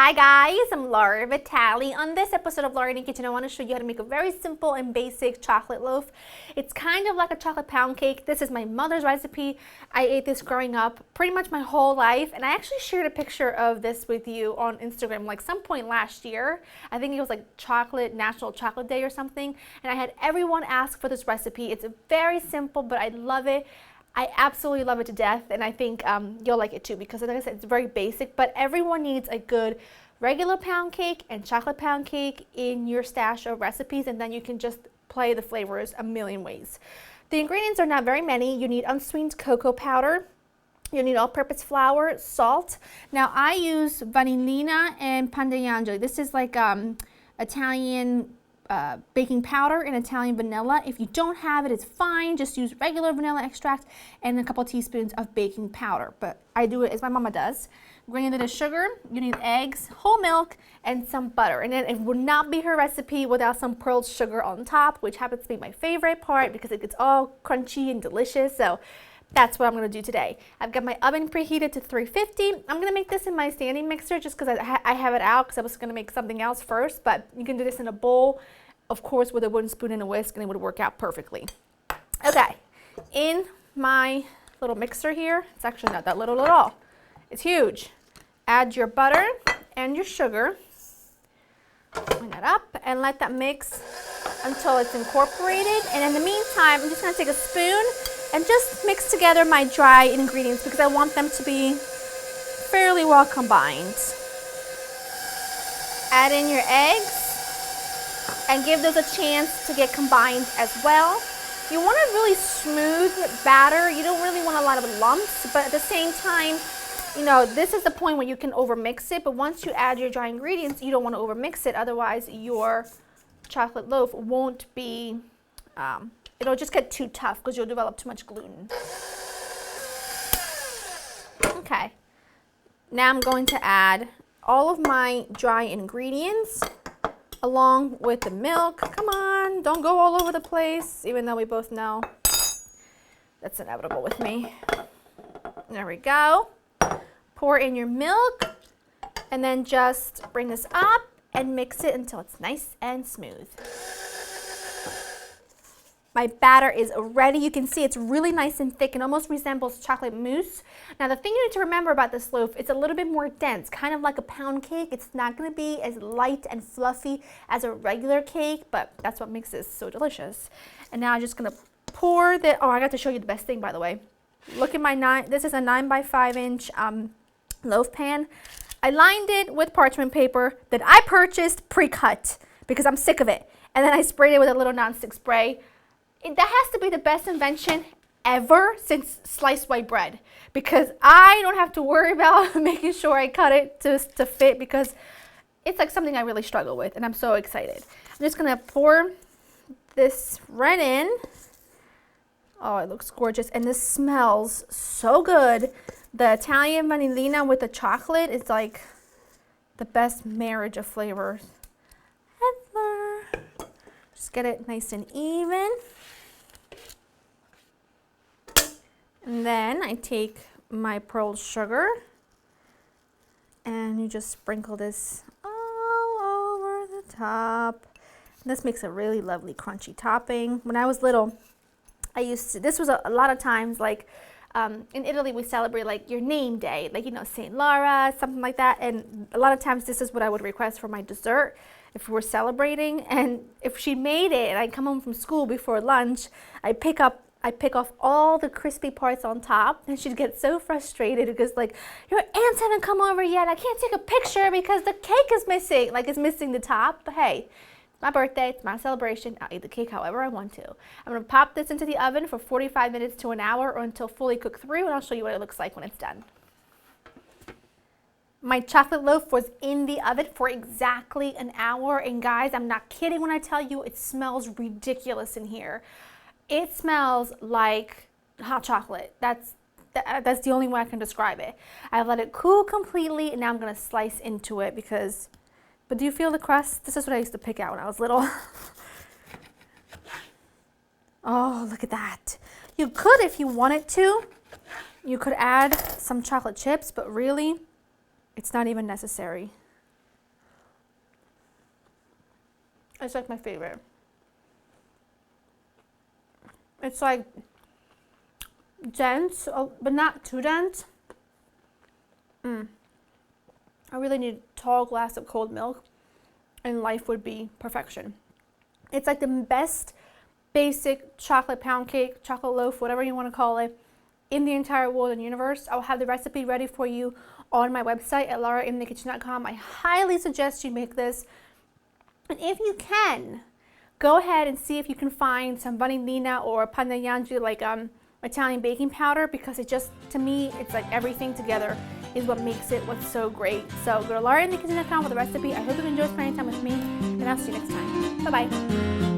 Hi guys, I'm Laura Vitale. On this episode of Laura in the Kitchen, I want to show you how to make a very simple and basic chocolate loaf. It's kind of like a chocolate pound cake. This is my mother's recipe. I ate this growing up pretty much my whole life, and I actually shared a picture of this with you on Instagram like some point last year. I think it was like National Chocolate Day or something, and I had everyone ask for this recipe. It's very simple, but I love it. I absolutely love it to death, and I think you'll like it too because, like I said, it's very basic, but everyone needs a good regular pound cake and chocolate pound cake in your stash of recipes, and then you can just play the flavors a million ways. The ingredients are not very many. You need unsweetened cocoa powder. You need all-purpose flour, salt. Now, I use vanillina and pan di angeli. This is like Italian baking powder and Italian vanilla. If you don't have it, it's fine. Just use regular vanilla extract and a couple teaspoons of baking powder. But I do it as my mama does. Granulated sugar, you need eggs, whole milk, and some butter. And then it would not be her recipe without some pearl sugar on top, which happens to be my favorite part because it gets all crunchy and delicious. So that's what I'm going to do today. I've got my oven preheated to 350. I'm going to make this in my standing mixer just because I have it out because I was going to make something else first. But you can do this in a bowl, of course, with a wooden spoon and a whisk, and it would work out perfectly. Okay, in my little mixer here, it's actually not that little at all. It's huge. Add your butter and your sugar. Bring that up and let that mix until it's incorporated. And in the meantime, I'm just going to take a spoon and just mix together my dry ingredients because I want them to be fairly well combined. Add in your eggs and give those a chance to get combined as well. You want a really smooth batter. You don't really want a lot of lumps, but at the same time, you know, this is the point where you can overmix it, but once you add your dry ingredients, you don't want to overmix it, otherwise your chocolate loaf won't be, it'll just get too tough because you'll develop too much gluten. Okay, now I'm going to add all of my dry ingredients along with the milk. Come on, don't go all over the place, even though we both know that's inevitable with me. There we go. Pour in your milk and then just bring this up and mix it until it's nice and smooth. My batter is ready. You can see it's really nice and thick and almost resembles chocolate mousse. Now the thing you need to remember about this loaf, it's a little bit more dense, kind of like a pound cake. It's not going to be as light and fluffy as a regular cake, but that's what makes this so delicious. And now I'm just going to pour the, oh, I got to show you the best thing, by the way. Look at this is a 9 by 5 inch loaf pan. I lined it with parchment paper that I purchased pre-cut because I'm sick of it. And then I sprayed it with a little nonstick spray. That has to be the best invention ever since sliced white bread because I don't have to worry about making sure I cut it to fit because it's like something I really struggle with, and I'm so excited. I'm just going to pour this right in. Oh, it looks gorgeous, and this smells so good. The Italian vanillina with the chocolate is like the best marriage of flavors ever. Just get it nice and even. And then I take my pearl sugar and you just sprinkle this all over the top. And this makes a really lovely crunchy topping. When I was little, this was a lot of times like in Italy we celebrate like your name day, like, you know, St. Laura, something like that. And a lot of times this is what I would request for my dessert if we were celebrating. And if she made it and I come home from school before lunch, I pick off all the crispy parts on top, and she'd get so frustrated because like, your aunts haven't come over yet. I can't take a picture because the cake is missing, like it's missing the top. But hey, it's my birthday, it's my celebration. I'll eat the cake however I want to. I'm gonna pop this into the oven for 45 minutes to an hour or until fully cooked through, and I'll show you what it looks like when it's done. My chocolate loaf was in the oven for exactly an hour, and guys, I'm not kidding when I tell you it smells ridiculous in here. It smells like hot chocolate. That's the only way I can describe it. I let it cool completely, and now I'm gonna slice into it but do you feel the crust? This is what I used to pick out when I was little. Oh, look at that. You could, if you wanted to, you could add some chocolate chips, but really, it's not even necessary. It's like my favorite. It's like dense, but not too dense. I really need a tall glass of cold milk and life would be perfection. It's like the best basic chocolate pound cake, chocolate loaf, whatever you want to call it, in the entire world and universe. I'll have the recipe ready for you on my website at laurainthekitchen.com. I highly suggest you make this. And if you can, go ahead and see if you can find some vanillina or pannayangi, like Italian baking powder, because it just, to me, it's like everything together is what makes it what's so great. So go to laurainthekitchen.com for the recipe. I hope you enjoy spending time with me, and I'll see you next time. Bye-bye.